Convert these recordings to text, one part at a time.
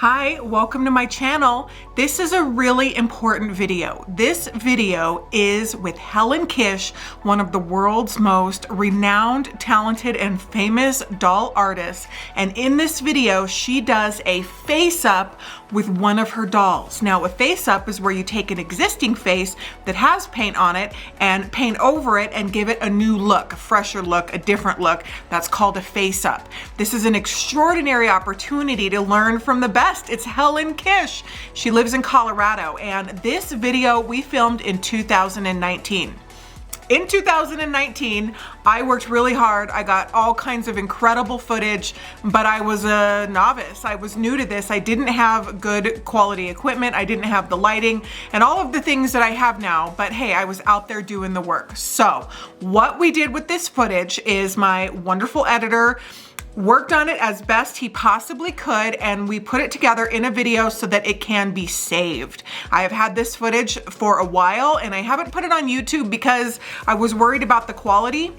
Hi, welcome to my channel. This is a really important video. This video is with Helen Kish, one of the world's most renowned, talented, and famous doll artists. And in this video, she does a face-up with one of her dolls. Now, a face-up is where you take an existing face that has paint on it and paint over it and give it a new look, a fresher look, a different look. That's called a face-up. This is an extraordinary opportunity to learn from the best. It's Helen Kish. She lives in Colorado, and this video we filmed in 2019. In 2019, I worked really hard. I got all kinds of incredible footage, but I was a novice. I was new to this. I didn't have good quality equipment. I didn't have the lighting and all of the things that I have now, but hey, I was out there doing the work. So what we did with this footage is my wonderful editor worked on it as best he possibly could, and we put it together in a video so that it can be saved. I have had this footage for a while and I haven't put it on YouTube because I was worried about the quality,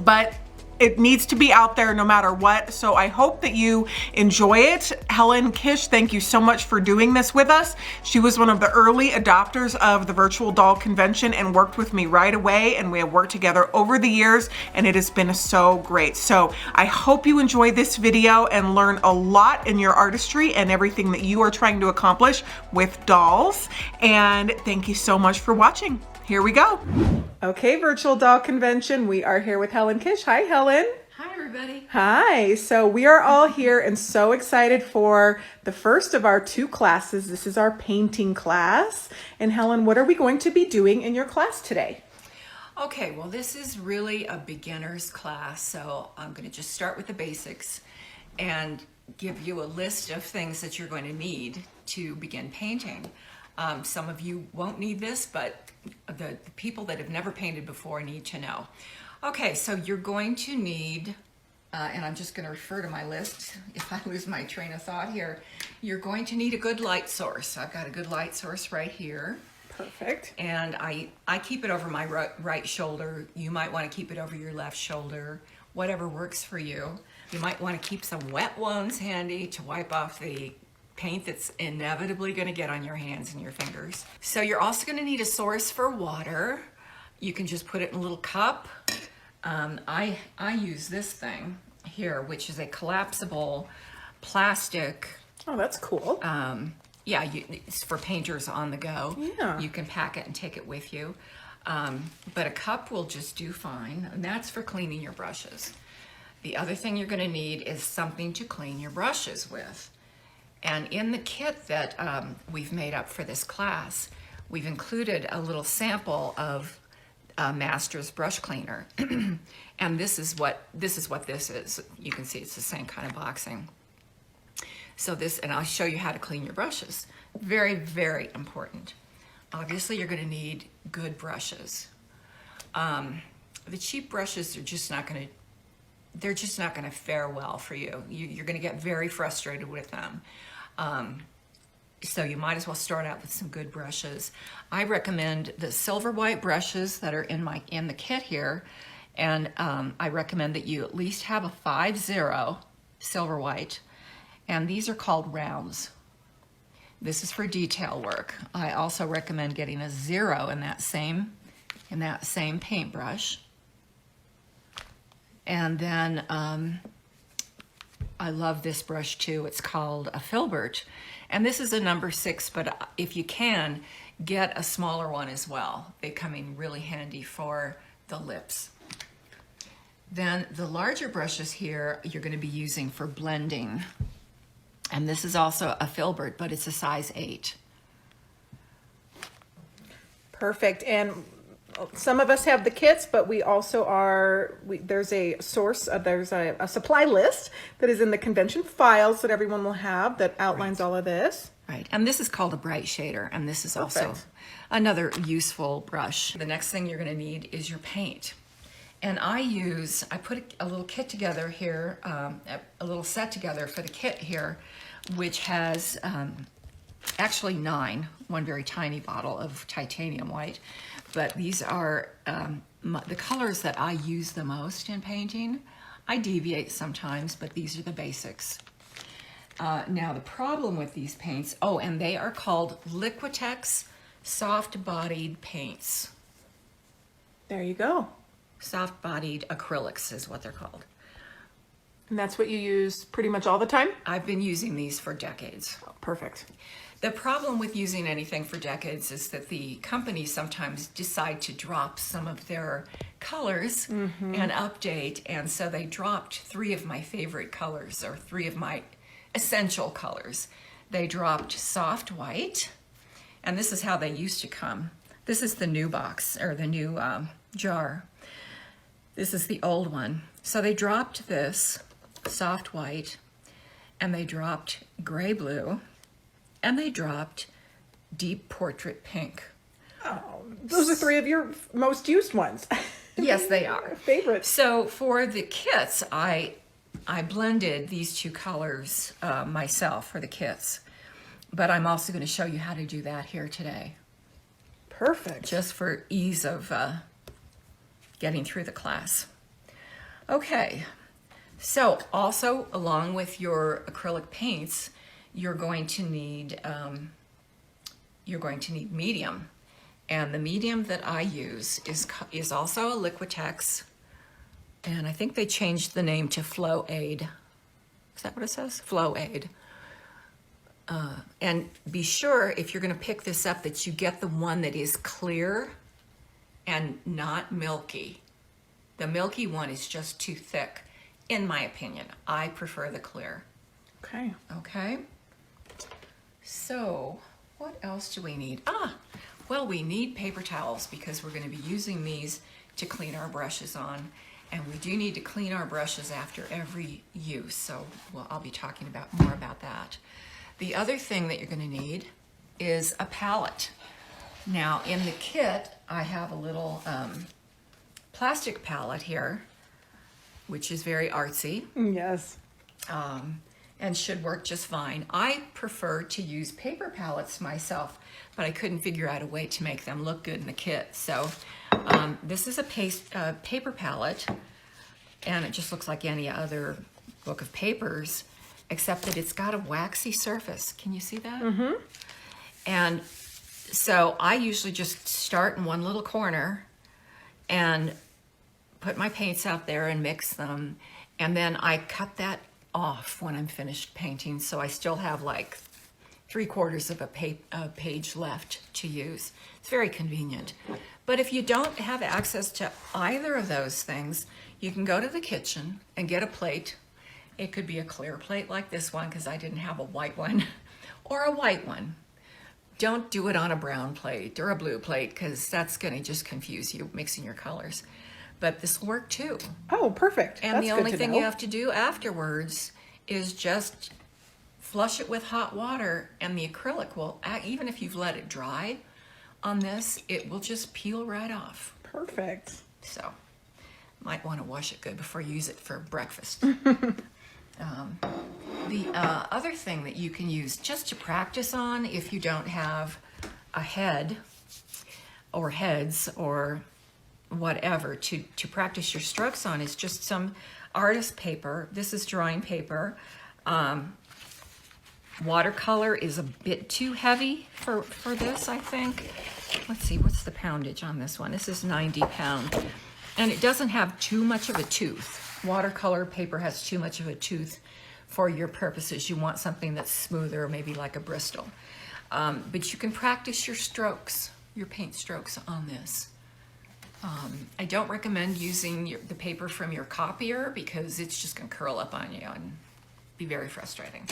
but it needs to be out there no matter what. So I hope that you enjoy it. Helen Kish, thank you so much for doing this with us. She was one of the early adopters of the virtual doll convention and worked with me right away. And we have worked together over the years and it has been so great. So I hope you enjoy this video and learn a lot in your artistry and everything that you are trying to accomplish with dolls. And thank you so much for watching. Here we go. Okay, virtual doll convention. We are here with Helen Kish. Hi, Helen. Hi, everybody. Hi. So we are all here and so excited for the first of our two classes. This is our painting class. And Helen, what are we going to be doing in your class today? Okay, well, this is really a beginner's class, so I'm going to just start with the basics and give you a list of things that you're going to need to begin painting. Some of you won't need this, but the people that have never painted before need to know. Okay, so you're going to need, and I'm just going to refer to my list if I lose my train of thought here. You're going to need a good light source. I've got a good light source right here. Perfect. And I keep it over my right shoulder. You might want to keep it over your left shoulder, whatever works for you. You might want to keep some wet ones handy to wipe off the paint that's inevitably going to get on your hands and your fingers. So you're also going to need a source for water. You can just put it in a little cup. I use this thing here, which is a collapsible plastic. Oh, that's cool. Yeah, it's for painters on the go. Yeah. You can pack it and take it with you. But a cup will just do fine, and that's for cleaning your brushes. The other thing you're going to need is something to clean your brushes with. And in the kit that we've made up for this class, we've included a little sample of Master's brush cleaner. And this is what this is. You can see it's the same kind of boxing. So this, and I'll show you how to clean your brushes. Very, very important. Obviously, you're going to need good brushes. The cheap brushes are just not going to, they're just not going to fare well for you. You're going to get very frustrated with them. So you might as well start out with some good brushes. I recommend the silver white brushes that are in the kit here, and I recommend that you at least have a 5-0 silver white, and these are called rounds. This is for detail work. I also recommend getting a 0 in that same paintbrush. And then I love this brush too. It's called a filbert. And this is a number 6, but if you can, get a smaller one as well. They come in really handy for the lips. Then the larger brushes here, you're going to be using for blending. And this is also a filbert, but it's a size 8. Perfect. And some of us have the kits, but we also there's a source, there's a supply list that is in the convention files that everyone will have that outlines all of this. Right, and this is called a bright shader, and this is also another useful brush. The next thing you're going to need is your paint. And I put a little kit together here, a little set together for the kit here, which has actually 9, one very tiny bottle of titanium white. But these are the colors that I use the most in painting. I deviate sometimes, but these are the basics. Now the problem with these paints, oh, and they are called Liquitex soft-bodied paints. There you go. Soft-bodied acrylics is what they're called. And that's what you use pretty much all the time? I've been using these for decades. Oh, perfect. The problem with using anything for decades is that the companies sometimes decide to drop some of their colors and update, and so they dropped 3 of my favorite colors, or 3 of my essential colors. They dropped soft white, and this is how they used to come. This is the new box, or the new jar. This is the old one. So they dropped this soft white, and they dropped gray blue, and they dropped deep portrait pink. Oh, those are 3 of your most used ones. Yes, they are. Favorites. So for the kits, I blended these 2 colors myself for the kits, but I'm also going to show you how to do that here today, Perfect. just for ease of getting through the class. Okay, so also along with your acrylic paints, you're going to need medium, and the medium that I use is also a Liquitex, and I think they changed the name to Flow Aid. Is that what it says? Flow Aid. And be sure if you're going to pick this up that you get the one that is clear and not milky. The milky one is just too thick, in my opinion. I prefer the clear. Okay. Okay. So what else do we need? Well, we need paper towels because we're going to be using these to clean our brushes on. And we do need to clean our brushes after every use. So I'll be talking more about that. The other thing that you're going to need is a palette. Now in the kit, I have a little plastic palette here, which is very artsy. Yes. And should work just fine. I prefer to use paper palettes myself, but I couldn't figure out a way to make them look good in the kit. So this is a paper palette, and it just looks like any other book of papers, except that it's got a waxy surface. Can you see that? Mm-hmm. And so I usually just start in one little corner and put my paints out there and mix them, and then I cut that off when I'm finished painting, so I still have like 3/4 of a page left to use. It's very convenient. But if you don't have access to either of those things, you can go to the kitchen and get a plate. It could be a clear plate like this one because I didn't have a white one, or a white one. Don't do it on a brown plate or a blue plate because that's going to just confuse you mixing your colors. But this will work too. Oh, perfect. And the only thing you have to do afterwards is just flush it with hot water, and the acrylic will, even if you've let it dry on this, it will just peel right off. Perfect. So, might want to wash it good before you use it for breakfast. The other thing that you can use just to practice on if you don't have a head or heads or whatever to practice your strokes on is just some artist paper. This is drawing paper. Watercolor is a bit too heavy for this, I think. Let's see, what's the poundage on this one? This is 90 pounds. And it doesn't have too much of a tooth. Watercolor paper has too much of a tooth for your purposes. You want something that's smoother, maybe like a Bristol. But you can practice your strokes, your paint strokes on this. I don't recommend using the paper from your copier because it's just going to curl up on you and be very frustrating.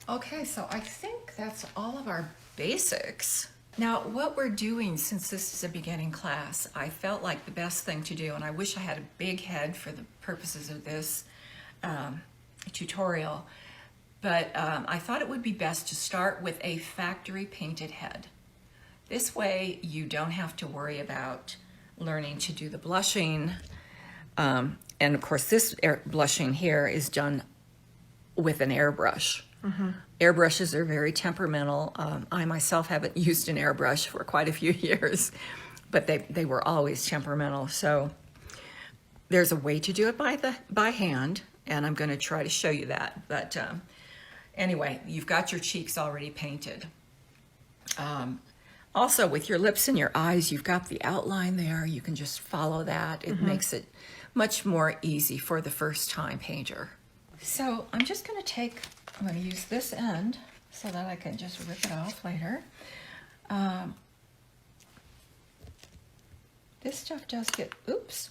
Okay, so I think that's all of our basics. Now, what we're doing, since this is a beginning class, I felt like the best thing to do, and I wish I had a big head for the purposes of this tutorial, but I thought it would be best to start with a factory painted head. This way you don't have to worry about learning to do the blushing. And of course this blushing here is done with an airbrush. Mm-hmm. Airbrushes are very temperamental. I myself haven't used an airbrush for quite a few years, but they were always temperamental. So there's a way to do it by hand, and I'm going to try to show you that. But anyway, you've got your cheeks already painted. Also, with your lips and your eyes, you've got the outline there. You can just follow that. It makes it much more easy for the first-time painter. So I'm just going to I'm going to use this end so that I can just rip it off later. This stuff does get, oops,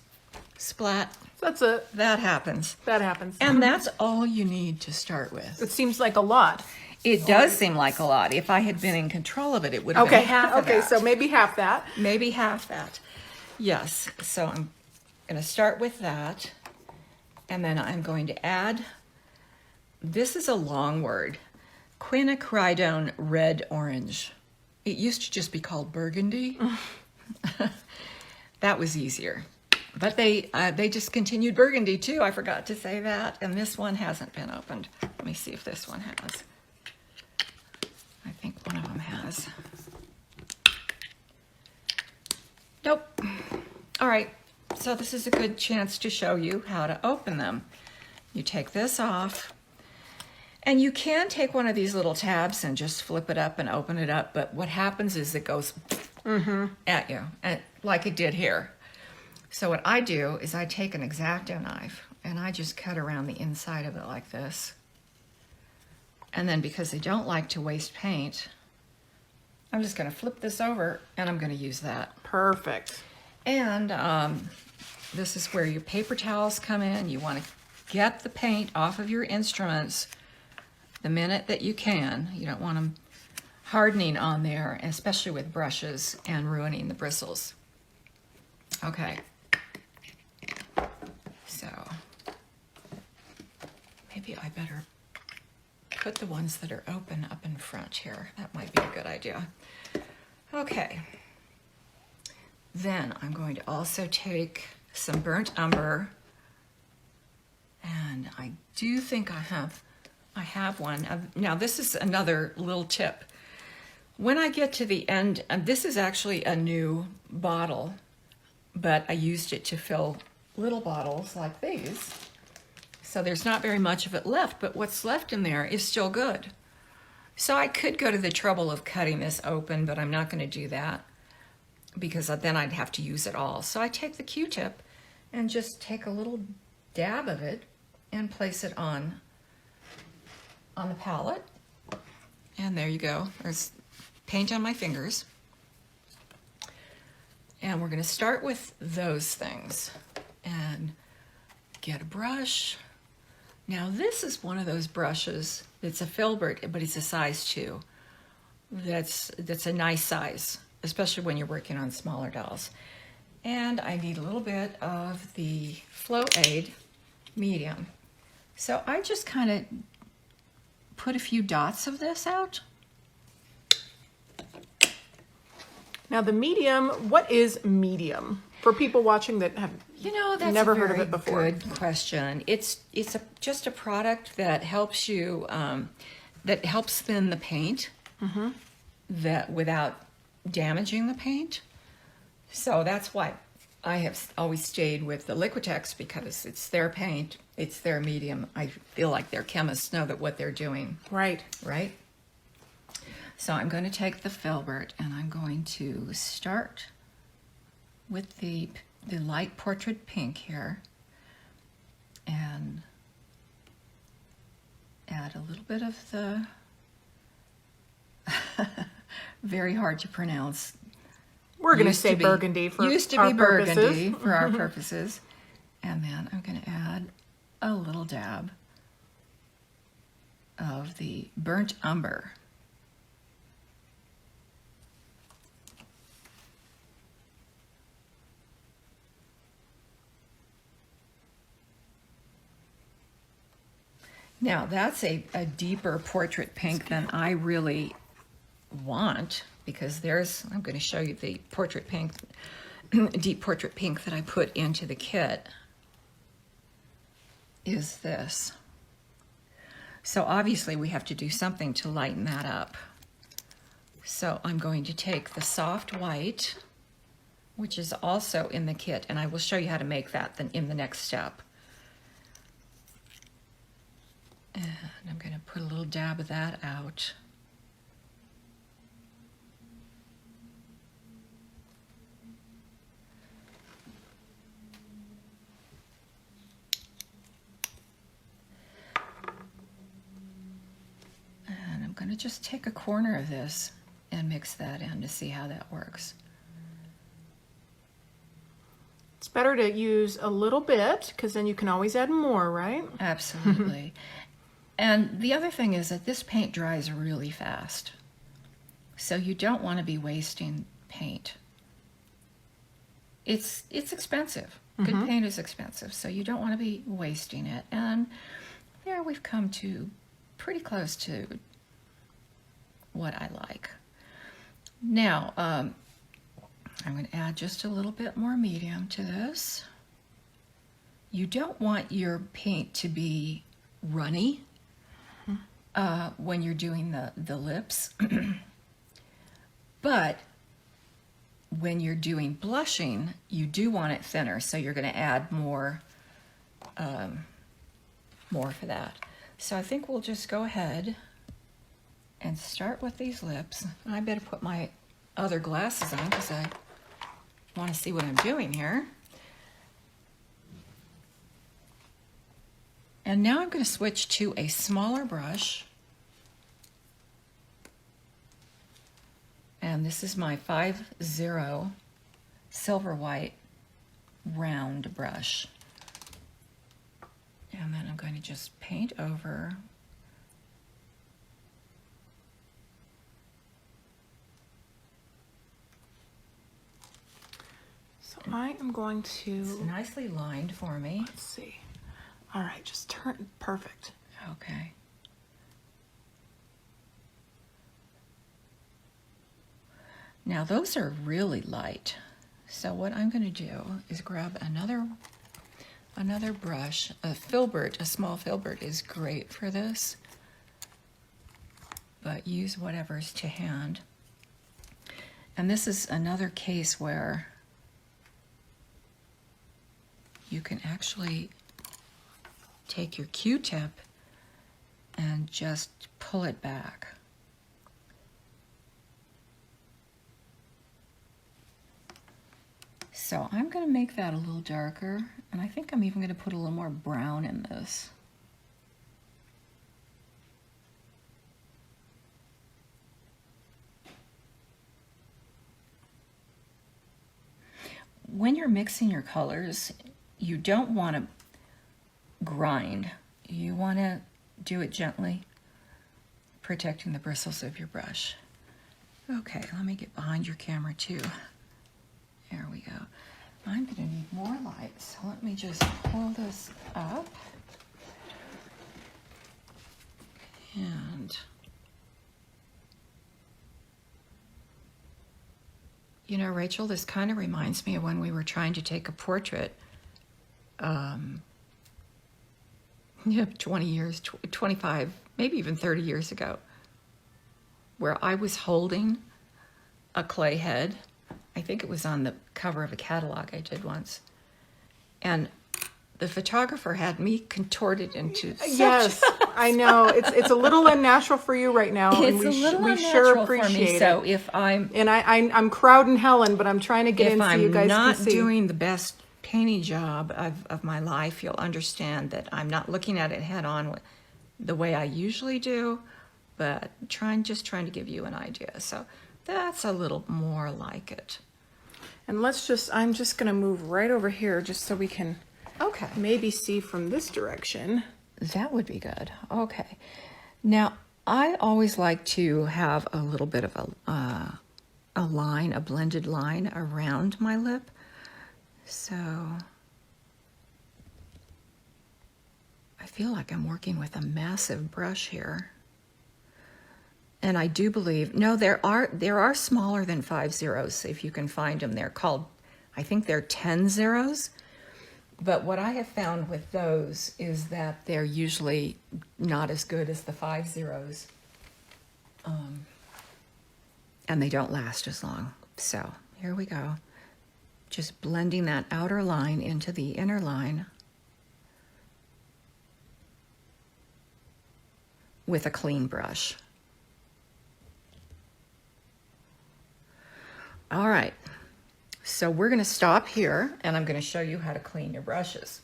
splat. That's it. That happens. That happens. And that's all you need to start with. It seems like a lot. It does seem like a lot. If I had been in control of it, it would have been half of that. Okay, so maybe half that. Maybe half that. Yes, so I'm going to start with that. And then I'm going to add, this is a long word, quinacridone red orange. It used to just be called burgundy. That was easier. But they discontinued burgundy too. I forgot to say that. And this one hasn't been opened. Let me see if this one has. I think one of them has. Nope. All right. So this is a good chance to show you how to open them. You take this off. And you can take one of these little tabs and just flip it up and open it up. But what happens is it goes at you, and like it did here. So what I do is I take an X-Acto knife and I just cut around the inside of it like this. And then because I don't like to waste paint, I'm just going to flip this over and I'm going to use that. Perfect. And this is where your paper towels come in. You want to get the paint off of your instruments the minute that you can. You don't want them hardening on there, especially with brushes, and ruining the bristles. Okay. So maybe I better put the ones that are open up in front here. That might be a good idea. Okay. Then I'm going to also take some burnt umber, and I do think I have one. Now this is another little tip. When I get to the end, and this is actually a new bottle, but I used it to fill little bottles like these. So there's not very much of it left, but what's left in there is still good. So I could go to the trouble of cutting this open, but I'm not going to do that because then I'd have to use it all. So I take the Q-tip and just take a little dab of it and place it on the palette. And there you go. There's paint on my fingers. And we're going to start with those things and get a brush. Now this is one of those brushes. It's a filbert, but it's a size 2. That's a nice size, especially when you're working on smaller dolls. And I need a little bit of the Flow Aid medium. So I just kind of put a few dots of this out. Now the medium, what is medium? For people watching that have that's never heard of it before. Good question. It's just a product that helps you, that helps thin the paint, that without damaging the paint. So that's why I have always stayed with the Liquitex, because it's their paint, it's their medium. I feel like their chemists know that what they're doing. Right. Right? So I'm going to take the filbert and I'm going to start with the light portrait pink here and add a little bit of the very hard to pronounce. We're going to say burgundy for used to our be burgundy purposes. for our purposes. And then I'm going to add a little dab of the burnt umber. Now that's a deeper portrait pink than I really want, because I'm going to show you the portrait pink, deep portrait pink that I put into the kit is this. So obviously we have to do something to lighten that up. So I'm going to take the soft white, which is also in the kit, and I will show you how to make that in the next step. And I'm going to put a little dab of that out. And I'm going to just take a corner of this and mix that in to see how that works. It's better to use a little bit because then you can always add more, right? Absolutely. And the other thing is that this paint dries really fast. So you don't want to be wasting paint. It's expensive. Good paint is expensive, so you don't want to be wasting it. And there we've come to pretty close to what I like. Now, I'm going to add just a little bit more medium to this. You don't want your paint to be runny when you're doing the lips. But when you're doing blushing, you do want it thinner, so you're going to add more for that. So I think we'll just go ahead and start with these lips. I better put my other glasses on because I want to see what I'm doing here. And now I'm going to switch to a smaller brush. And this is my 5-0 silver white round brush. And then I'm going to just paint over. So I am going to... It's nicely lined for me. Let's see. All right, just turn, perfect. Okay. Now those are really light. So what I'm going to do is grab another brush. A filbert, a small filbert is great for this, but use whatever's to hand. And this is another case where you can actually take your Q-tip and just pull it back. So I'm going to make that a little darker, and I think I'm even going to put a little more brown in this. When you're mixing your colors, you don't want to grind. You want to do it gently, protecting the bristles of your brush. Okay, let me get behind your camera too. There we go. I'm going to need more light, so let me just pull this up. And, you know, Rachel, this kind of reminds me of when we were trying to take a portrait, 20 years, 25, maybe even 30 years ago, where I was holding a clay head. I think it was on the cover of a catalog I did once. And the photographer had me contorted into Yes, I know. It's a little unnatural for you right now. It's and we a little we unnatural sure for appreciate me. it. So if I'm I'm crowding Helen, but I'm trying to get in so you guys not can see. doing the best painting job of my life, you'll understand that I'm not looking at it head on the way I usually do, but just trying to give you an idea. So that's a little more like it. And I'm just going to move right over here just so we can Okay. maybe see from this direction. That would be good. Okay. Now, I always like to have a little bit of a line, a blended line around my lip. So I feel like I'm working with a massive brush here. And I do believe, no, there are smaller than 5 zeros if you can find them. They're called, I think they're 10 zeros. But what I have found with those is that they're usually not as good as the 5 zeros. And they don't last as long. So here we go. Just blending that outer line into the inner line. with a clean brush. All right, so we're going to stop here, and I'm going to show you how to clean your brushes.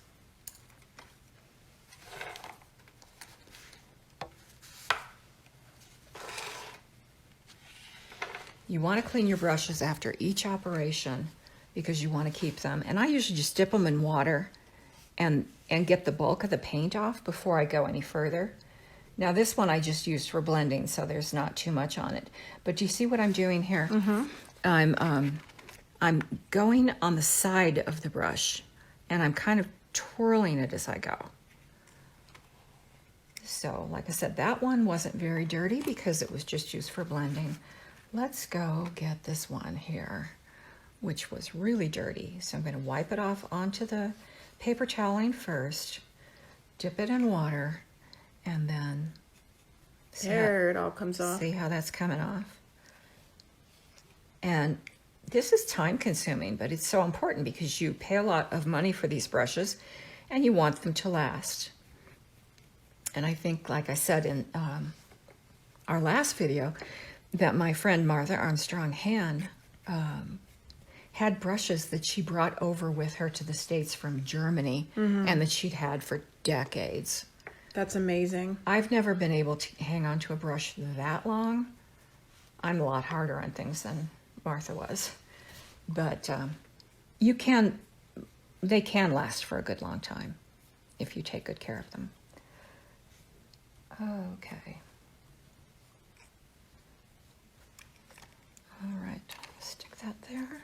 You want to clean your brushes after each operation because you want to keep them. And I usually just dip them in water and get the bulk of the paint off before I go any further. Now this one I just used for blending, so there's not too much on it. But do you see what I'm doing here? Mm-hmm. I'm going on the side of the brush, and I'm kind of twirling it as I go. So like I said, that one wasn't very dirty because it was just used for blending. Let's go get this one here, which was really dirty. So I'm going to wipe it off onto the paper toweling first, dip it in water, and then There it all comes off. See how that's coming off? And this is time consuming, but it's so important because you pay a lot of money for these brushes and you want them to last. And I think, like I said in our last video, that my friend Martha Armstrong Han had brushes that she brought over with her to the States from Germany, and that she'd had for decades. That's amazing. I've never been able to hang on to a brush that long. I'm a lot harder on things than Martha was. But they can last for a good long time if you take good care of them. Okay. All right, stick that there.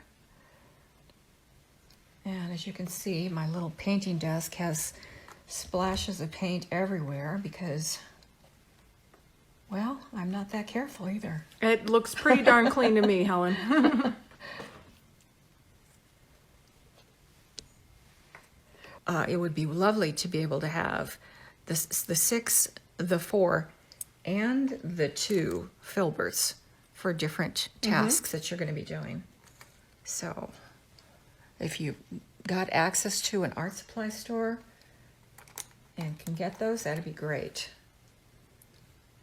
And as you can see, my little painting desk has splashes of paint everywhere because, well, I'm not that careful either. It looks pretty darn clean to me, Helen. It would be lovely to be able to have the 6, the 4, and the 2 filberts for different tasks that you're going to be doing. So if you got access to an art supply store and can get those, that'd be great.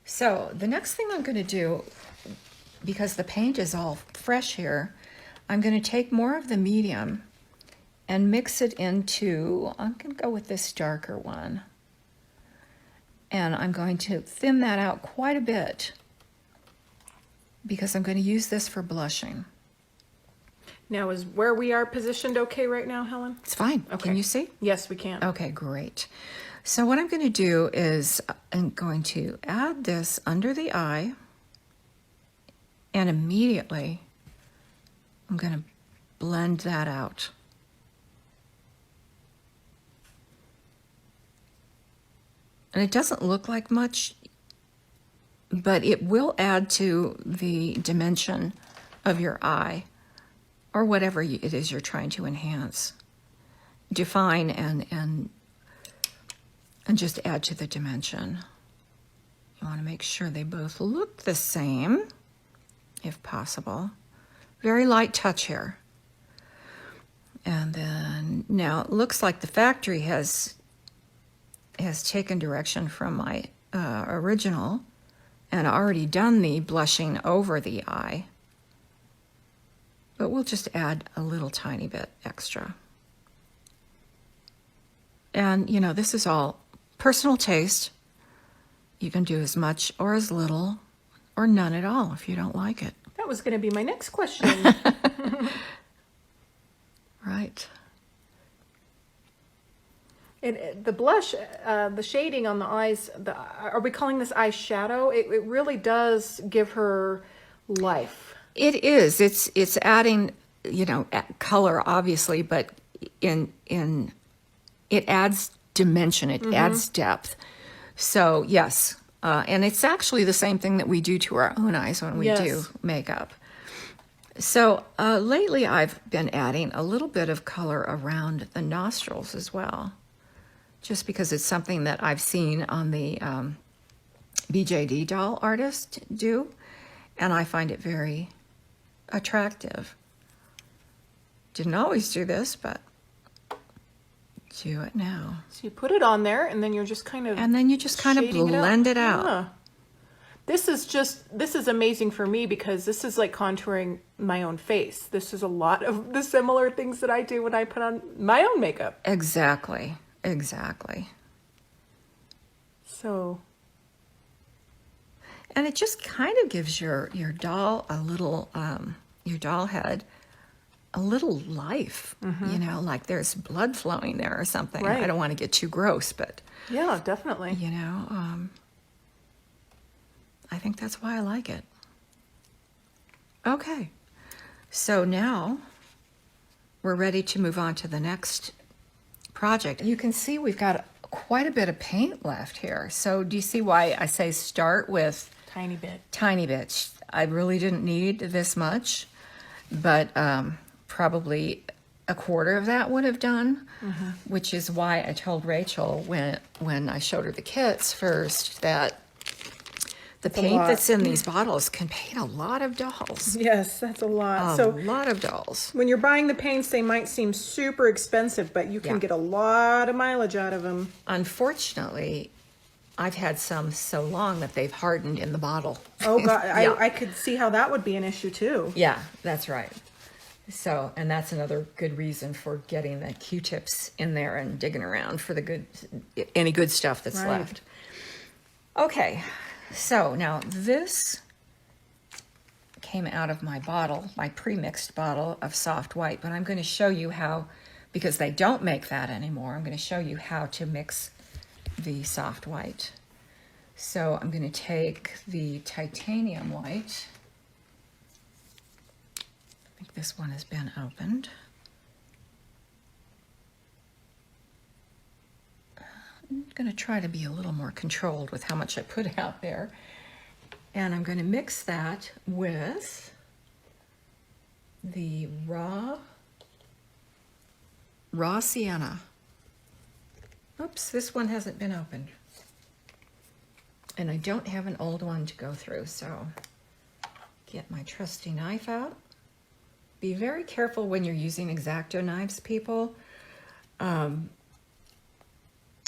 So the next thing I'm going to do, because the paint is all fresh here, I'm going to take more of the medium and mix it into, I'm going to go with this darker one. And I'm going to thin that out quite a bit because I'm going to use this for blushing. Now, is where we are positioned okay right now, Helen? It's fine. Okay. Can you see? Yes, we can. Okay, great. So what I'm going to do is I'm going to add this under the eye, and immediately I'm going to blend that out. And it doesn't look like much, but it will add to the dimension of your eye, or whatever it is you're trying to enhance. Define and just add to the dimension. You want to make sure they both look the same, if possible. Very light touch here. And then, now it looks like the factory has taken direction from my original and already done the blushing over the eye. But we'll just add a little tiny bit extra. And, you know, this is all personal taste. You can do as much or as little or none at all if you don't like it. That was going to be my next question. Right. The blush, the shading on the eyes, are we calling this eyeshadow? It really does give her life. It is. It's adding, you know, color obviously, but it adds dimension. It adds depth. So yes, and it's actually the same thing that we do to our own eyes when we do makeup. So lately I've been adding a little bit of color around the nostrils as well, just because it's something that I've seen on the BJD doll artist do, and I find it very attractive. Didn't always do this, but do it now. So you put it on there, and then you're just kind of And then you just kind of blend it out. This is amazing for me because this is like contouring my own face. This is a lot of the similar things that I do when I put on my own makeup. Exactly. Exactly. So. And it just kind of gives your doll a little, your doll head a little life, you know, like there's blood flowing there or something. Right. I don't want to get too gross, but Yeah, definitely. you know, I think that's why I like it. Okay, so now we're ready to move on to the next project. You can see we've got quite a bit of paint left here. So do you see why I say start with Tiny bit. tiny bits? I really didn't need this much, but probably a quarter of that would have done, which is why I told Rachel when I showed her the kits first that the paint that's in these bottles can paint a lot of dolls. Yes, that's a lot. A lot of dolls. When you're buying the paints, they might seem super expensive, but you can get a lot of mileage out of them. Unfortunately, I've had some so long that they've hardened in the bottle. Oh, God. Yeah. I could see how that would be an issue, too. Yeah, that's right. So, and that's another good reason for getting the Q-tips in there and digging around for the good, any good stuff that's left. Okay, so now this came out of my bottle, my pre-mixed bottle of soft white, but I'm going to show you how, because they don't make that anymore, I'm going to show you how to mix the soft white. So I'm going to take the titanium white. I think this one has been opened. I'm going to try to be a little more controlled with how much I put out there. And I'm going to mix that with the raw sienna. Oops, this one hasn't been opened. And I don't have an old one to go through, so get my trusty knife out. Be very careful when you're using X-Acto knives, people. I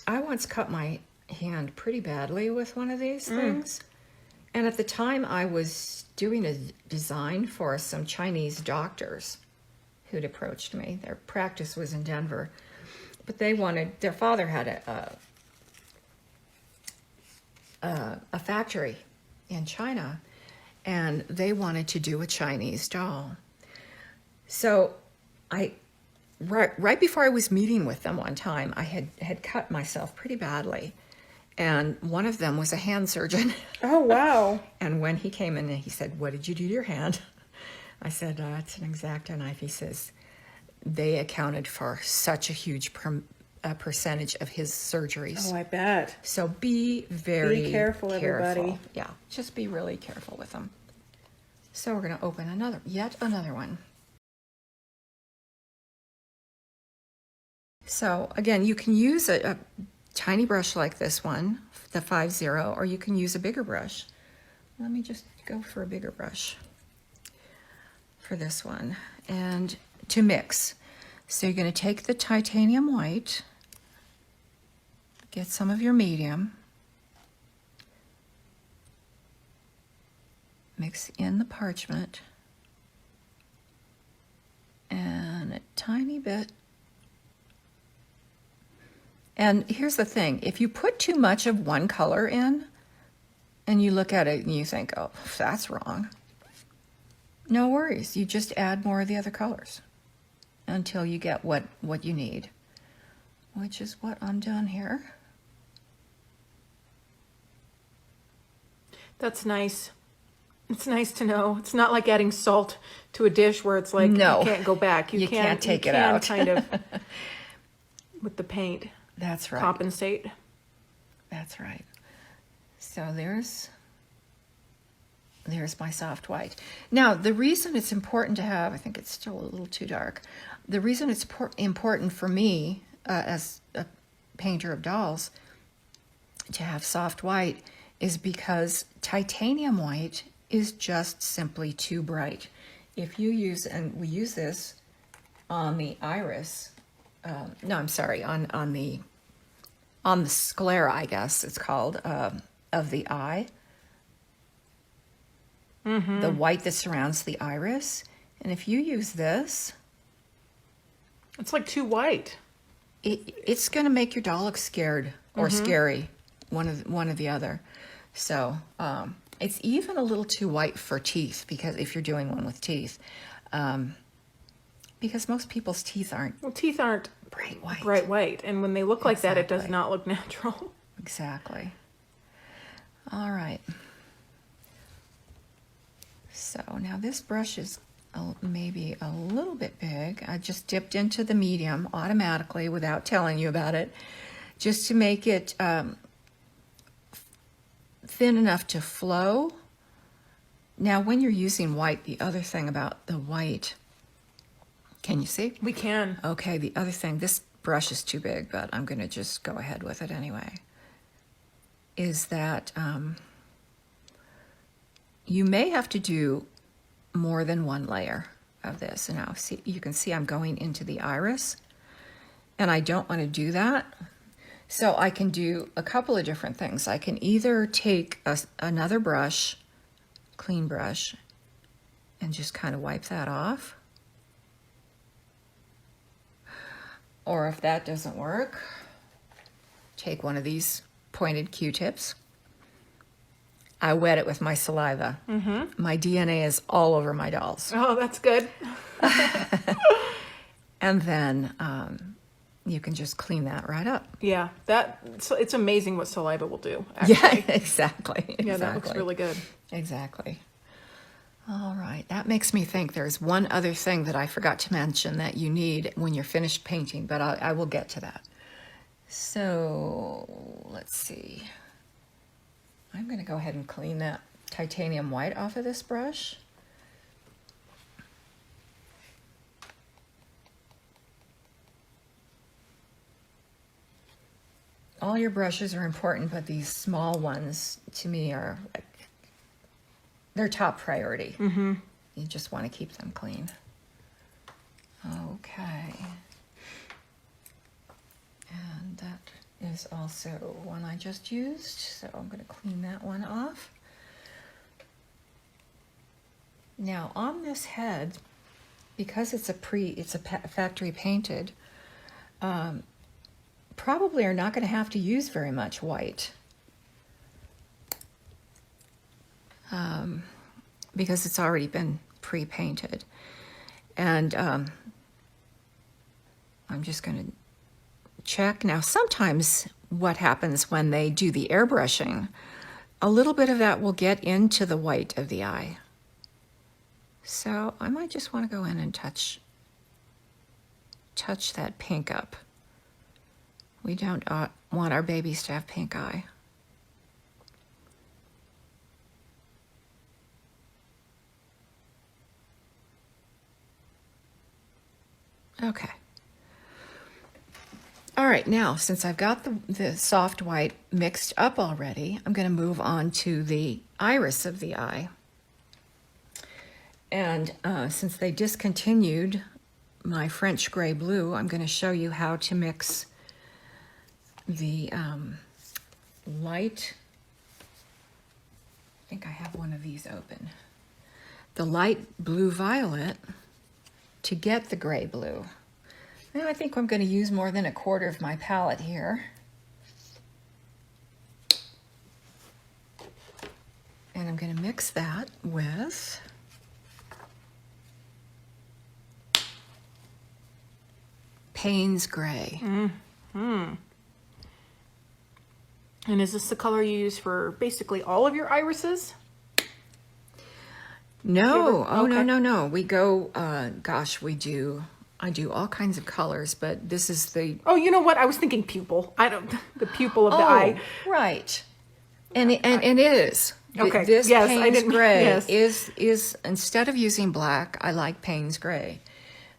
once cut my hand pretty badly with one of these things. And at the time I was doing a design for some Chinese doctors who'd approached me. Their practice was in Denver. But they wanted, their father had a factory in China, and they wanted to do a Chinese doll. So right before I was meeting with them one time, I had cut myself pretty badly. And one of them was a hand surgeon. Oh, wow. And when he came in, he said, "What did you do to your hand?" I said, "It's an X-Acto knife." He says, "They accounted for such a huge percentage of his surgeries." Oh, I bet. So be very careful, everybody. Yeah, just be really careful with them. So we're going to open yet another one. So again, you can use a tiny brush like this one, the 50, or you can use a bigger brush. Let me just go for a bigger brush for this one. And to mix. So you're going to take the titanium white, get some of your medium, mix in the parchment, and a tiny bit. And here's the thing, if you put too much of one color in, and you look at it and you think, "Oh, that's wrong," no worries. You just add more of the other colors until you get what you need, which is what I'm doing here. That's nice. It's nice to know. It's not like adding salt to a dish where it's like No. you can't go back. You can't take it out. Kind of with the paint. That's right. Compensate. That's right. So there's my soft white. Now, the reason it's important to have, I think it's still a little too dark. The reason it's important for me as a painter of dolls to have soft white is because titanium white is just simply too bright. If you use, and we use this on the iris, no, I'm sorry, on the sclera, I guess it's called, of the eye. the white that surrounds the iris. And if you use this, it's like too white. It's going to make your doll look scared or scary, one of the other. So it's even a little too white for teeth, because if you're doing one with teeth, because most people's teeth aren't bright white. Bright white, and when they look like that, it does not look natural. Exactly. All right. So now this brush is maybe a little bit big. I just dipped into the medium automatically without telling you about it, just to make it thin enough to flow. Now, when you're using white, the other thing about the white, can you see? We can. Okay, the other thing, this brush is too big, but I'm going to just go ahead with it anyway, is that you may have to do more than one layer of this. And now see, you can see I'm going into the iris, and I don't want to do that. So I can do a couple of different things. I can either take another brush, clean brush, and just kind of wipe that off. Or if that doesn't work, take one of these pointed Q-tips. I wet it with my saliva. My DNA is all over my dolls. Oh, that's good. And then you can just clean that right up. Yeah, it's amazing what saliva will do, actually. Yeah, exactly. Yeah, that looks really good. Exactly. All right, that makes me think there's one other thing that I forgot to mention that you need when you're finished painting, but I will get to that. So let's see. I'm going to go ahead and clean that titanium white off of this brush. All your brushes are important, but these small ones to me are like, they're top priority. You just want to keep them clean. Okay. And that is also one I just used, so I'm going to clean that one off. Now on this head, because it's a factory painted, probably are not going to have to use very much white, because it's already been pre-painted. And I'm just going to check. Now, sometimes what happens when they do the airbrushing, a little bit of that will get into the white of the eye. So I might just want to go in and touch that pink up. We don't want our babies to have pink eye. Okay. All right, now, since I've got the soft white mixed up already, I'm going to move on to the iris of the eye. And since they discontinued my French gray blue, I'm going to show you how to mix the light, I think I have one of these open, the light blue violet to get the gray blue. Now I think I'm going to use more than a quarter of my palette here. And I'm going to mix that with Payne's Gray. And is this the color you use for basically all of your irises? No, Okay. no. We go, I do all kinds of colors, but this is the... Oh, you know what? I was thinking pupil. The pupil of the eye. Right. And it is. Okay. This Yes, Payne's Gray yes. is, instead of using black, I like Payne's Gray.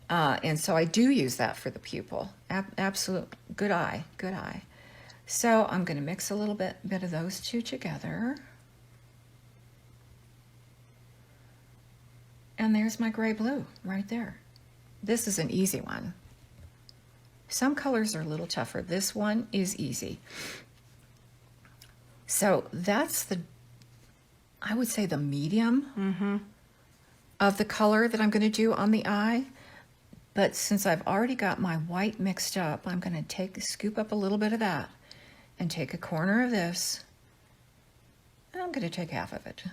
And so I do use that for the pupil. Absolute good eye, good eye. So I'm going to mix a little bit of those two together. And there's my gray blue right there. This is an easy one. Some colors are a little tougher. This one is easy. So that's the I would say the medium of the color that I'm going to do on the eye. But since I've already got my white mixed up, I'm going to scoop up a little bit of that and take a corner of this. And I'm going to take half of it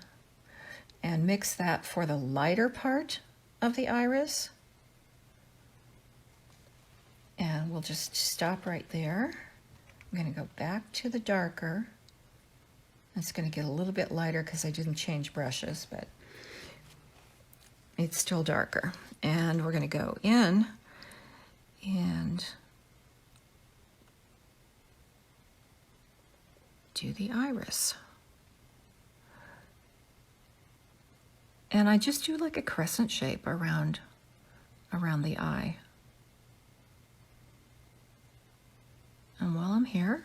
and mix that for the lighter part of the iris. And we'll just stop right there. I'm going to go back to the darker. It's going to get a little bit lighter because I didn't change brushes, but it's still darker. And we're going to go in and do the iris. And I just do like a crescent shape around the eye. And while I'm here,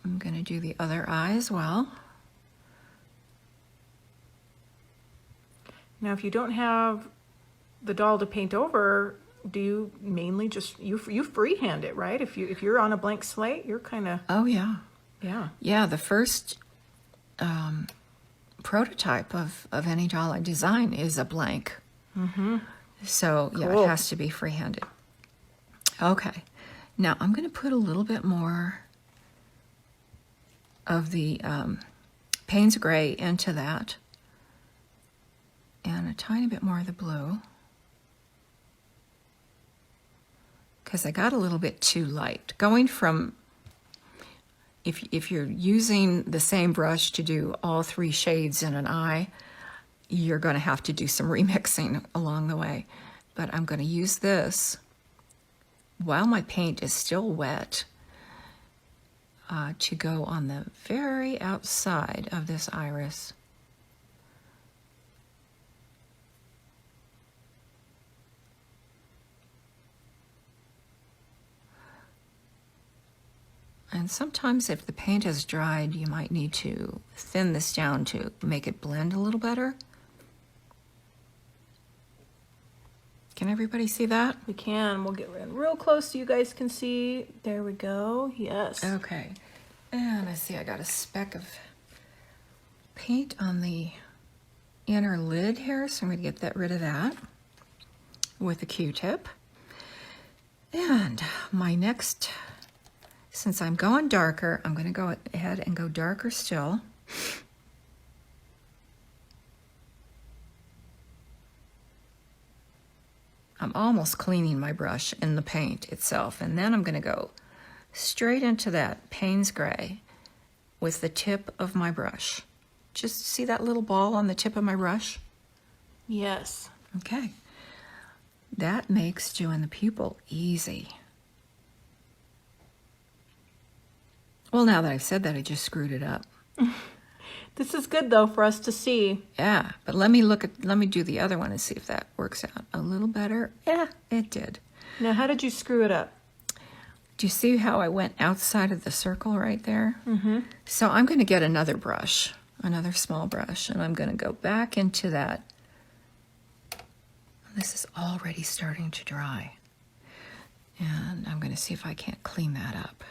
I'm going to do the other eye as well. Now, if you don't have the doll to paint over, do you mainly just, you freehand it, right? If you're on a blank slate, you're kind of... Oh, yeah. Yeah. Yeah, the first prototype of any doll I design is a blank. So, yeah, Cool. it has to be freehanded. Okay. Now, I'm going to put a little bit more of the Payne's Gray into that. And a tiny bit more of the blue. Because I got a little bit too light. Going from, if you're using the same brush to do all 3 shades in an eye, you're going to have to do some remixing along the way. But I'm going to use this while my paint is still wet to go on the very outside of this iris. And sometimes if the paint has dried, you might need to thin this down to make it blend a little better. Can everybody see that? We can. We'll get in real close so you guys can see. There we go. Yes. Okay. And I see I got a speck of paint on the inner lid here, so I'm going to get rid of that with a Q-tip. And my next... Since I'm going darker, I'm going to go ahead and go darker still. I'm almost cleaning my brush in the paint itself, and then I'm going to go straight into that Payne's Gray with the tip of my brush. Just see that little ball on the tip of my brush? Yes. Okay. That makes doing the pupil easy. Well, now that I've said that, I just screwed it up. This is good though for us to see. Yeah, but let me do the other one and see if that works out a little better. Yeah, it did. Now, how did you screw it up? Do you see how I went outside of the circle right there? So I'm going to get another brush, another small brush, and I'm going to go back into that. This is already starting to dry. And I'm going to see if I can't clean that up.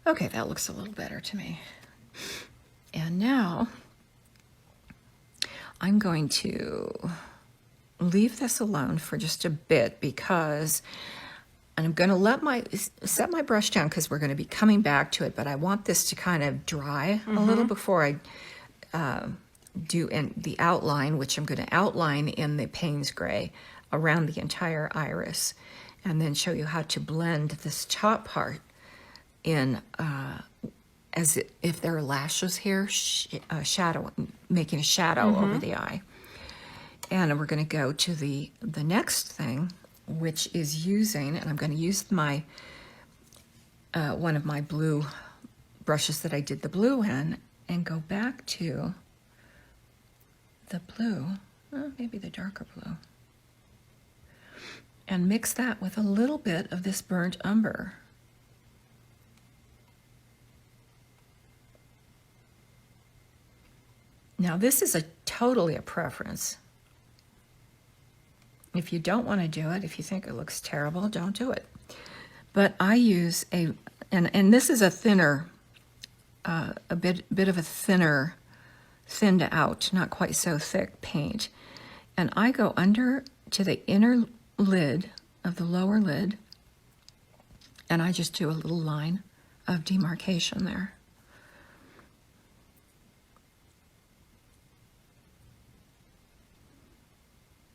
Okay, that looks a little better to me. And now I'm going to leave this alone for just a bit because I'm going to set my brush down because we're going to be coming back to it, but I want this to kind of dry a little before I do the outline, which I'm going to outline in the Payne's Gray around the entire iris, and then show you how to blend this top part in as if there are lashes here, making a shadow over the eye. And we're going to go to the next thing, which is using, and I'm going to use my one of my blue brushes that I did the blue in, and go back to the blue, maybe the darker blue, and mix that with a little bit of this burnt umber. Now this is totally a preference. If you don't want to do it, if you think it looks terrible, don't do it. But I use and this is a thinner, a bit of a thinner, thinned out, not quite so thick paint. And I go under to the inner lid of the lower lid, and I just do a little line of demarcation there.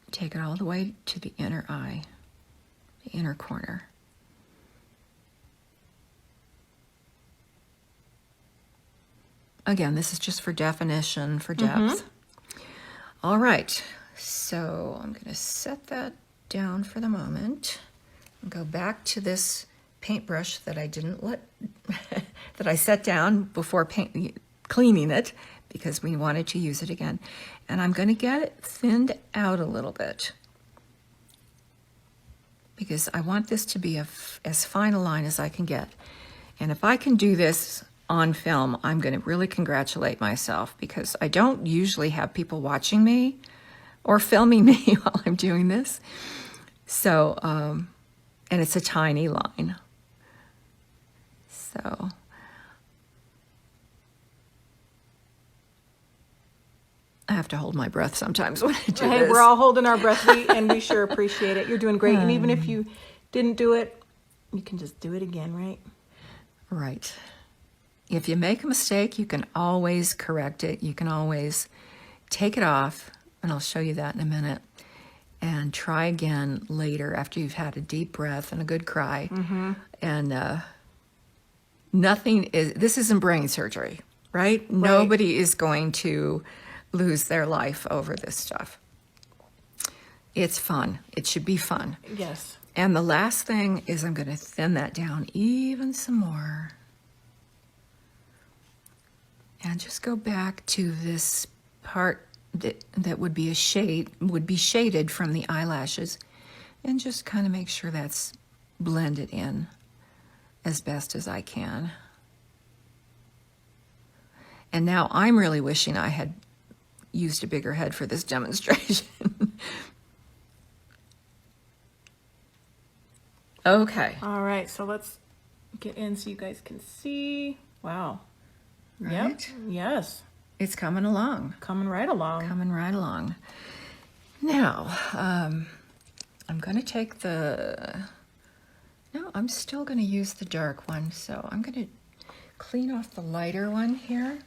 Take it all the way to the inner eye, the inner corner. Again, this is just for definition, for depth. All right, so I'm going to set that down for the moment and go back to this paintbrush that I didn't let, that I set down before cleaning it because we wanted to use it again. And I'm going to get it thinned out a little bit because I want this to be as fine a line as I can get. And if I can do this on film, I'm going to really congratulate myself because I don't usually have people watching me or filming me while I'm doing this. So, and it's a tiny line. So, I have to hold my breath sometimes when I do hey, this. we're all holding our breath, and we sure appreciate it. You're doing great. And even if you didn't do it, you can just do it again, right? Right. If you make a mistake, you can always correct it. You can always take it off, and I'll show you that in a minute, and try again later after you've had a deep breath and a good cry. And this isn't brain surgery, right? Nobody is going to lose their life over this stuff. It's fun. It should be fun. Yes. And the last thing is I'm going to thin that down even some more. And just go back to this part that would be shaded from the eyelashes, and just kind of make sure that's blended in as best as I can. And now I'm really wishing I had used a bigger head for this demonstration. Okay. All right, so let's get in so you guys can see. Wow. Right? Yep. Yes. It's coming along. Coming right along. Coming right along. Now, I'm going to take I'm still going to use the dark one. So I'm going to clean off the lighter one here.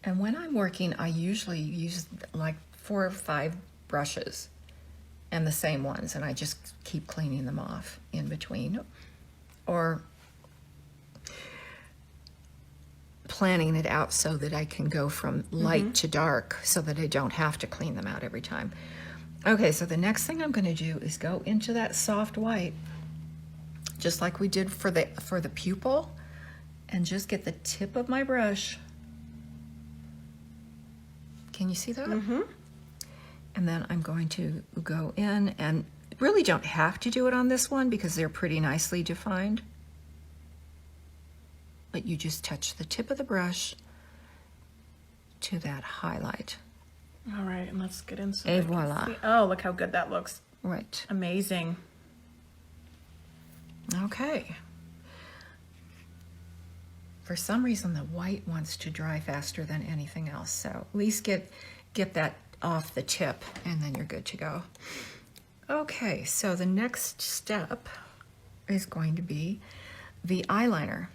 And when I'm working, I usually use like 4 or 5 brushes and the same ones, and I just keep cleaning them off in between, or planning it out so that I can go from light to dark so that I don't have to clean them out every time. Okay, so the next thing I'm going to do is go into that soft white, just like we did for the pupil, and just get the tip of my brush. Can you see that? And then I'm going to go in, and really don't have to do it on this one because they're pretty nicely defined. But you just touch the tip of the brush to that highlight. All right, and let's get in. So Et I can voila. see. Oh, look how good that looks. Right. Amazing. Okay. For some reason, the white wants to dry faster than anything else. So at least get that off the tip, and then you're good to go. Okay, so the next step is going to be the eyeliner.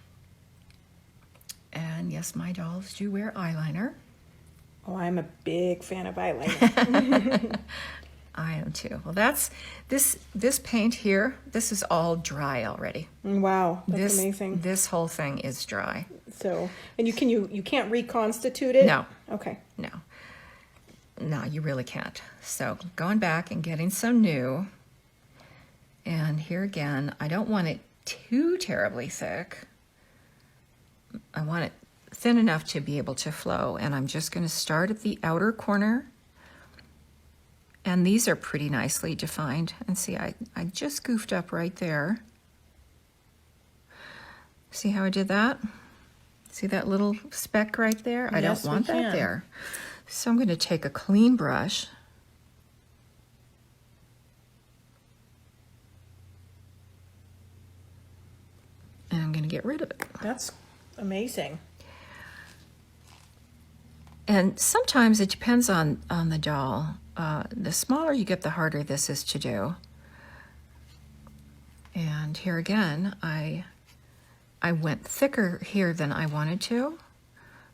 And yes, my dolls do wear eyeliner. Oh, I'm a big fan of eyeliner. I am too. Well, that's this paint here. This is all dry already. Wow, that's amazing. This whole thing is dry. So, and you can't reconstitute it? No. Okay. No, you really can't. So going back and getting some new. And here again, I don't want it too terribly thick. I want it thin enough to be able to flow. And I'm just going to start at the outer corner. And these are pretty nicely defined. And see, I just goofed up right there. See how I did that? See that little speck right there? I don't want that there. So I'm going to take a clean brush and I'm going to get rid of it. That's amazing. And sometimes it depends on the doll. The smaller you get, the harder this is to do. And here again, I went thicker here than I wanted to.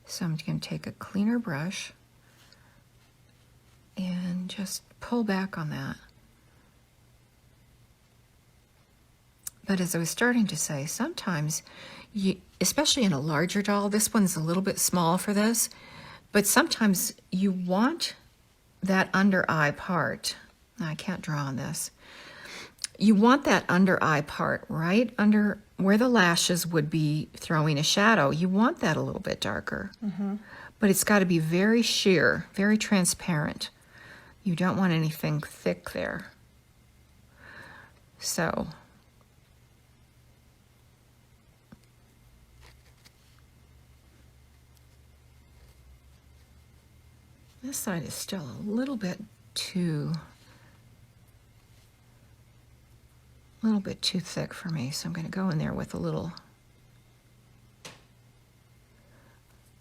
So I'm going to take a cleaner brush and just pull back on that. But as I was starting to say, sometimes, especially in a larger doll, this one's a little bit small for this, but sometimes you want that under eye part. I can't draw on this. You want that under eye part right under where the lashes would be throwing a shadow. You want that a little bit darker. But it's got to be very sheer, very transparent. You don't want anything thick there. So this side is still a little bit too thick for me, so I'm going to go in there with a little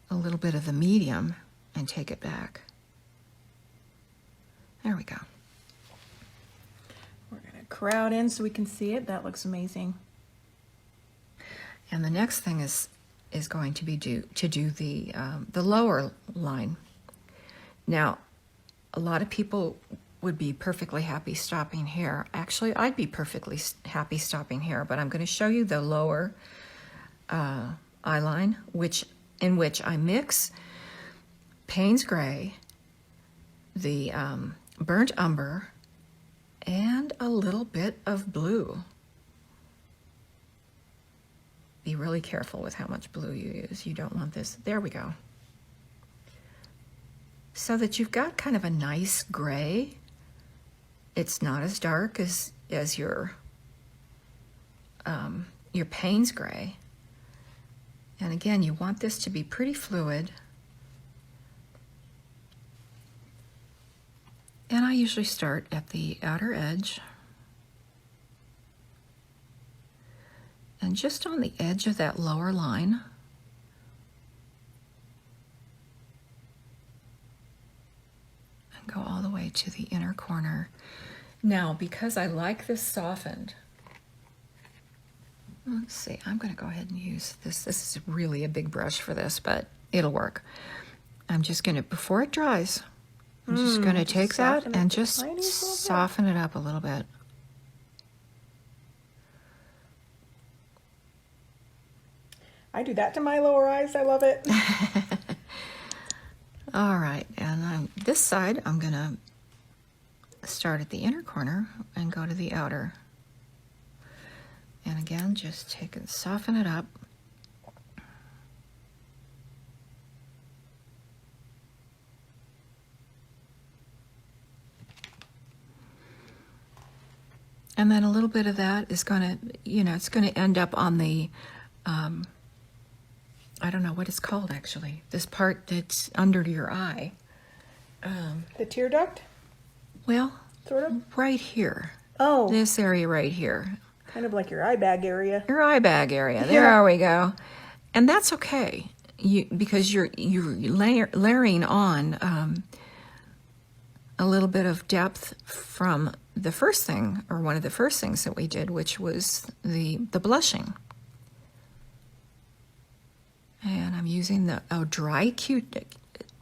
bit of the medium and take it back. There we go. We're going to crowd in so we can see it. That looks amazing. And the next thing is going to be to do the lower line. Now, a lot of people would be perfectly happy stopping here. Actually, I'd be perfectly happy stopping here, but I'm going to show you the lower eye line, in which I mix Payne's Gray, the burnt umber, and a little bit of blue. Be really careful with how much blue you use. You don't want this. There we go. So that you've got kind of a nice gray. It's not as dark as your Payne's Gray. And again, you want this to be pretty fluid. And I usually start at the outer edge. And just on the edge of that lower line, and go all the way to the inner corner. Now, because I like this softened, let's see, I'm going to go ahead and use this. This is really a big brush for this, but it'll work. I'm just going to, before it dries, I'm just going to take that and just soften it up a little bit. I do that to my lower eyes. I love it. All right, and this side, I'm going to start at the inner corner and go to the outer. And again, just take it, soften it up. And then a little bit of that is going to, it's going to end up on the, I don't know what it's called actually, this part that's under your eye. The tear duct? Well, sort of? Right here. Oh. This area right here. Kind of like your eye bag area. Your eye bag area. There we go. And that's okay, because you're layering on a little bit of depth from the first thing, or one of the first things that we did, which was the blushing. And I'm using a dry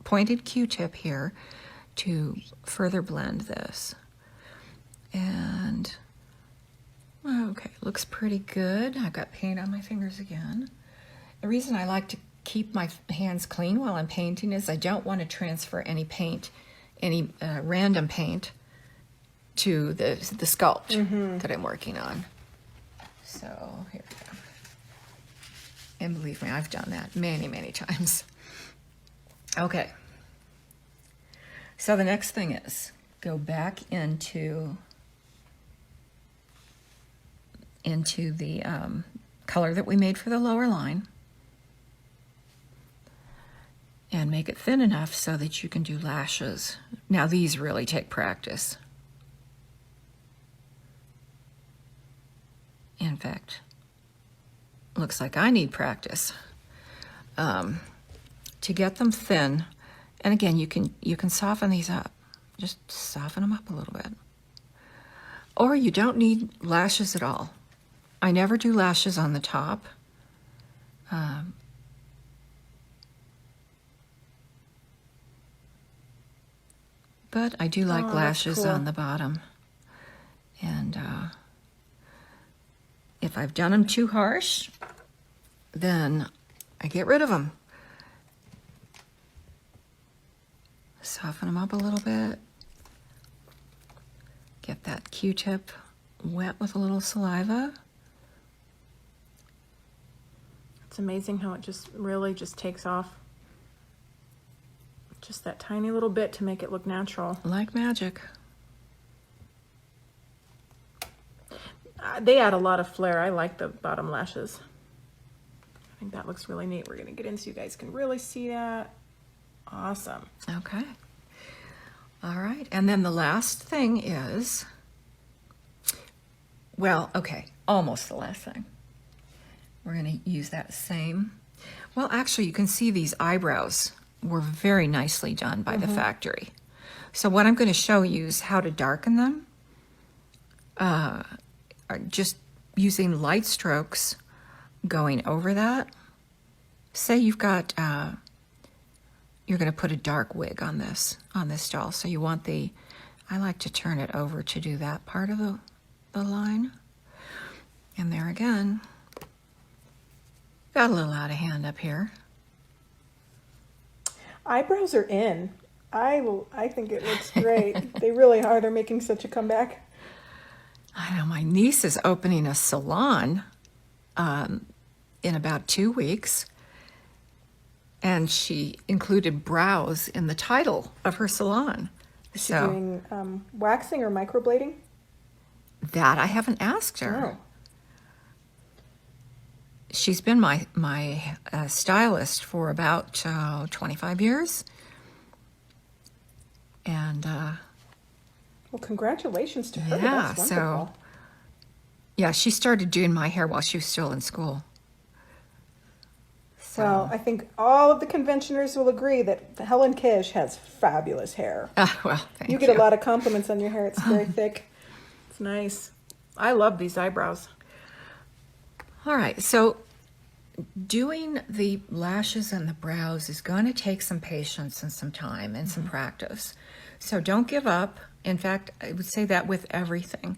pointed Q-tip here to further blend this. And okay, looks pretty good. I've got paint on my fingers again. The reason I like to keep my hands clean while I'm painting is I don't want to transfer any paint, any random paint, to the sculpt that I'm working on. So here we go. And believe me, I've done that many, many times. Okay. So the next thing is go back into the color that we made for the lower line. and make it thin enough so that you can do lashes. Now these really take practice. In fact, looks like I need practice to get them thin. And again, you can soften these up. Just soften them up a little bit. Or you don't need lashes at all. I never do lashes on the top. But I do like lashes cool. on the bottom. And if I've done them too harsh, then I get rid of them. Soften them up a little bit. Get that Q-tip wet with a little saliva. It's amazing how it just really just takes off. Just that tiny little bit to make it look natural. Like magic. They add a lot of flair. I like the bottom lashes. I think that looks really neat. We're gonna get in so you guys can really see that. Awesome. Okay. All right. And then the last thing is, well, okay, almost the last thing. We're going to use that same. Well, actually, you can see these eyebrows were very nicely done by the factory. So what I'm going to show you is how to darken them. Just using light strokes going over that. Say you've got, you're going to put a dark wig on this doll. So you want I like to turn it over to do that part of the line. And there again, got a little out of hand up here. Eyebrows are in. I think it looks great. They really are. They're making such a comeback. I know, my niece is opening a salon in about 2 weeks. And she included brows in the title of her salon. Is she doing waxing or microblading? That I haven't asked her. Oh. She's been my stylist for about 25 years. And Well, congratulations to her. yeah, That's so wonderful. yeah, she started doing my hair while she was still in school. So, Well, I think all of the conventioners will agree that Helen Kish has fabulous hair. well, thank You get a lot of compliments on your hair. It's very thick. It's nice. I love these eyebrows. All right, so doing the lashes and the brows is going to take some patience and some time and some practice. So don't give up. In fact, I would say that with everything.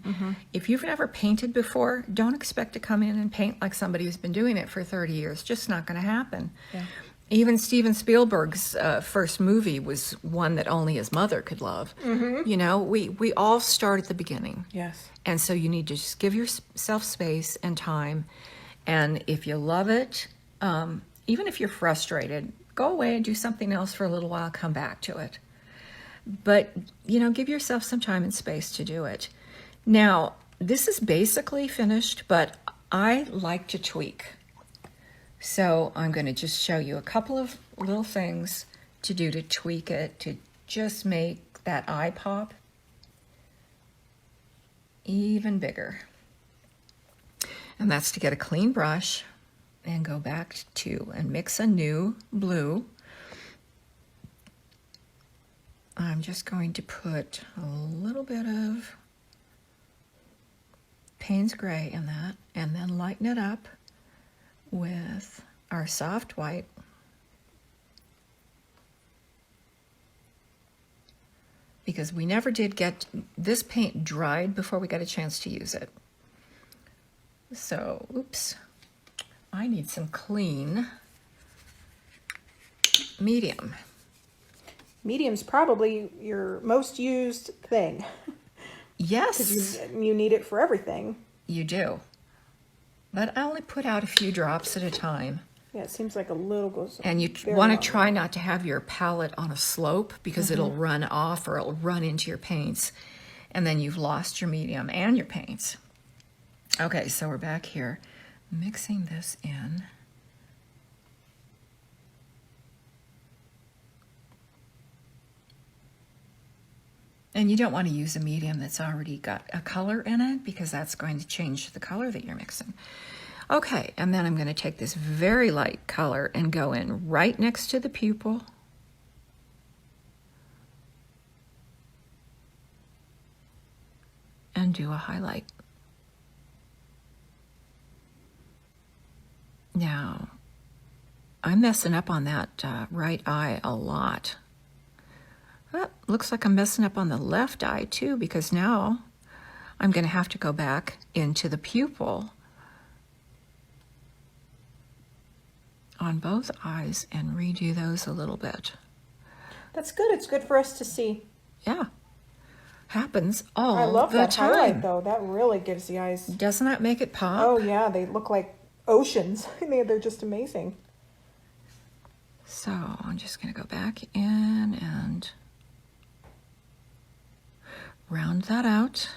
If you've never painted before, don't expect to come in and paint like somebody who's been doing it for 30 years. Just not going to happen. Yeah. Even Steven Spielberg's first movie was one that only his mother could love. You know, we all start at the beginning. Yes. And so you need to just give yourself space and time. And if you love it, even if you're frustrated, go away and do something else for a little while, come back to it. But, you know, give yourself some time and space to do it. Now, this is basically finished, but I like to tweak. So I'm going to just show you a couple of little things to do to tweak it, to just make that eye pop even bigger. And that's to get a clean brush and go back to and mix a new blue. I'm just going to put a little bit of Payne's Gray in that and then lighten it up with our soft white. Because we never did get this paint dried before we got a chance to use it. So, oops, I need some clean medium. Medium's probably your most used thing. Yes. Because you need it for everything. You do. But I only put out a few drops at a time. Yeah, it seems like a little goes. And you want to try not to have your palette on a slope because it'll run off or it'll run into your paints. And then you've lost your medium and your paints. Okay, so we're back here mixing this in. And you don't want to use a medium that's already got a color in it because that's going to change the color that you're mixing. Okay, and then I'm going to take this very light color and go in right next to the pupil. And do a highlight. Now, I'm messing up on that right eye a lot. Well, looks like I'm messing up on the left eye too, because now I'm going to have to go back into the pupil on both eyes and redo those a little bit. That's good. It's good for us to see. Yeah. Happens all the time. I love that highlight though. That really gives the eyes. Doesn't that make it pop? Oh yeah, they look like oceans. They're just amazing. So I'm just going to go back in and round that out.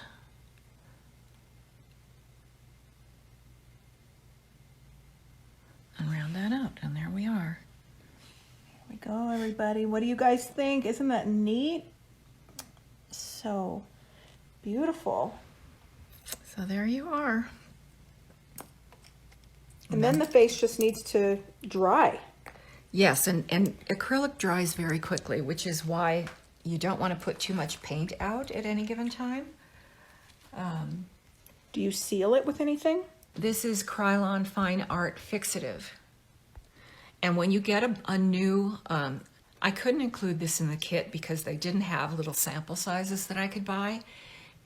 And round that out, and there we are. Here we go, everybody. What do you guys think? Isn't that neat? So beautiful. So there you are. And then the face just needs to dry. Yes, and acrylic dries very quickly, which is why you don't want to put too much paint out at any given time. Do you seal it with anything? This is Krylon Fine Art Fixative. And when you get a new, I couldn't include this in the kit because they didn't have little sample sizes that I could buy.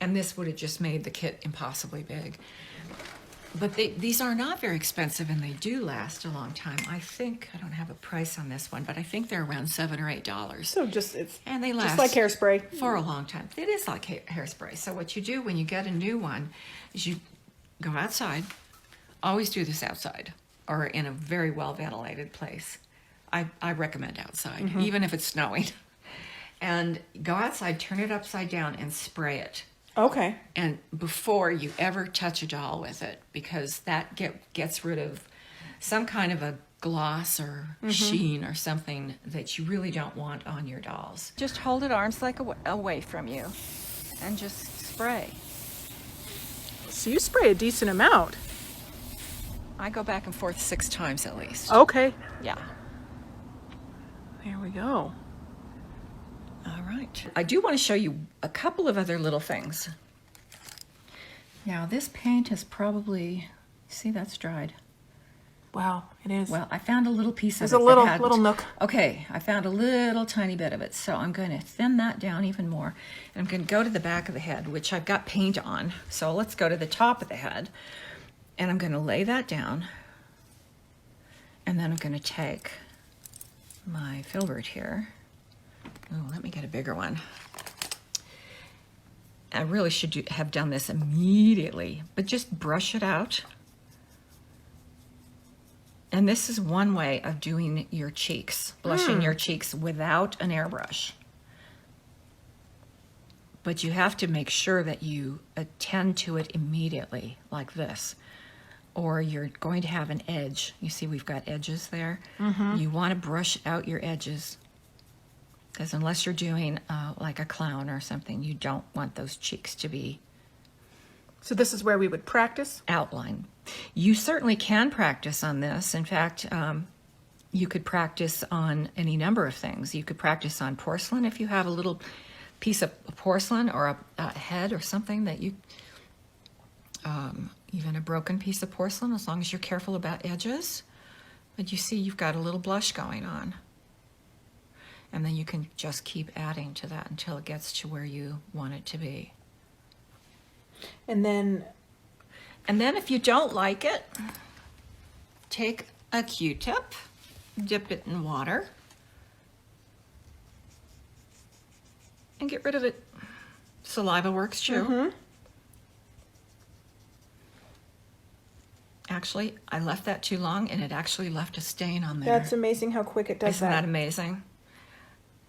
And this would have just made the kit impossibly big. But these are not very expensive and they do last a long time. I think, I don't have a price on this one, but I think they're around $7 or $8. So it's and they last just like hairspray. For a long time. It is like hairspray. So what you do when you get a new one is you go outside. Always do this outside or in a very well ventilated place. I recommend outside, even if it's snowing. And go outside, turn it upside down and spray it. Okay. And before you ever touch a doll with it, because that gets rid of some kind of a gloss or sheen or something that you really don't want on your dolls. Just hold it arm's length away from you and just spray. So you spray a decent amount. I go back and forth 6 times at least. Okay. Yeah. There we go. All right. I do want to show you a couple of other little things. Now this paint is probably, see that's dried. Wow, it is. Well, I found a little piece of it. There's a little nook. Okay, I found a little tiny bit of it. So I'm going to thin that down even more. And I'm going to go to the back of the head, which I've got paint on. So let's go to the top of the head. And I'm going to lay that down. And then I'm going to take my filbert here. Oh, let me get a bigger one. I really should have done this immediately, but just brush it out. And this is one way of doing your cheeks, blushing your cheeks without an airbrush. But you have to make sure that you attend to it immediately, like this, or you're going to have an edge. You see we've got edges there. You want to brush out your edges, because unless you're doing like a clown or something, you don't want those cheeks to be So this is where we would practice? outline. You certainly can practice on this. In fact, you could practice on any number of things. You could practice on porcelain if you have a little piece of porcelain or a head or something that you, even a broken piece of porcelain, as long as you're careful about edges. But you see you've got a little blush going on. And then you can just keep adding to that until it gets to where you want it to be. And then if you don't like it, take a Q-tip, dip it in water, and get rid of it. Saliva works too. Actually, I left that too long and it actually left a stain on there. that's amazing how quick it does Isn't that that. amazing?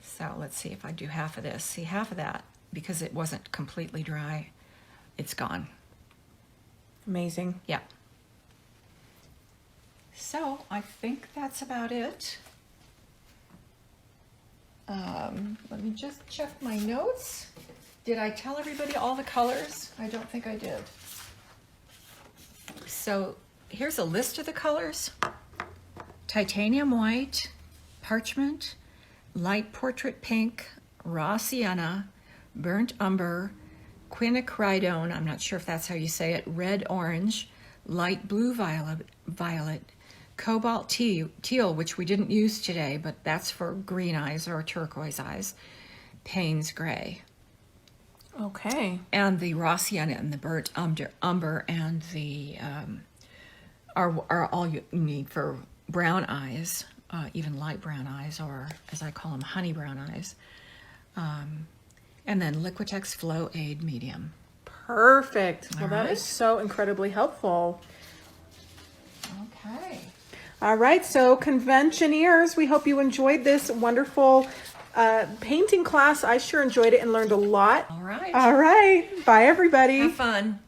So let's see if I do half of this. See, half of that, because it wasn't completely dry, it's gone. Amazing. Yeah. So I think that's about it. Let me just check my notes. Did I tell everybody all the colors? I don't think I did. So here's a list of the colors. Titanium white, parchment, light portrait pink, raw sienna, burnt umber, quinacridone, I'm not sure if that's how you say it, red orange, light blue violet, cobalt teal, which we didn't use today, but that's for green eyes or turquoise eyes, Payne's gray. Okay. And the raw sienna and the burnt umber and the are all you need for brown eyes, even light brown eyes, or as I call them, honey brown eyes. And then Liquitex Flow Aid Medium. Perfect. Well, All that right. is so incredibly helpful. Okay. All right, so conventioneers, we hope you enjoyed this wonderful painting class. I sure enjoyed it and learned a lot. All right. All right. Bye, everybody. Have fun.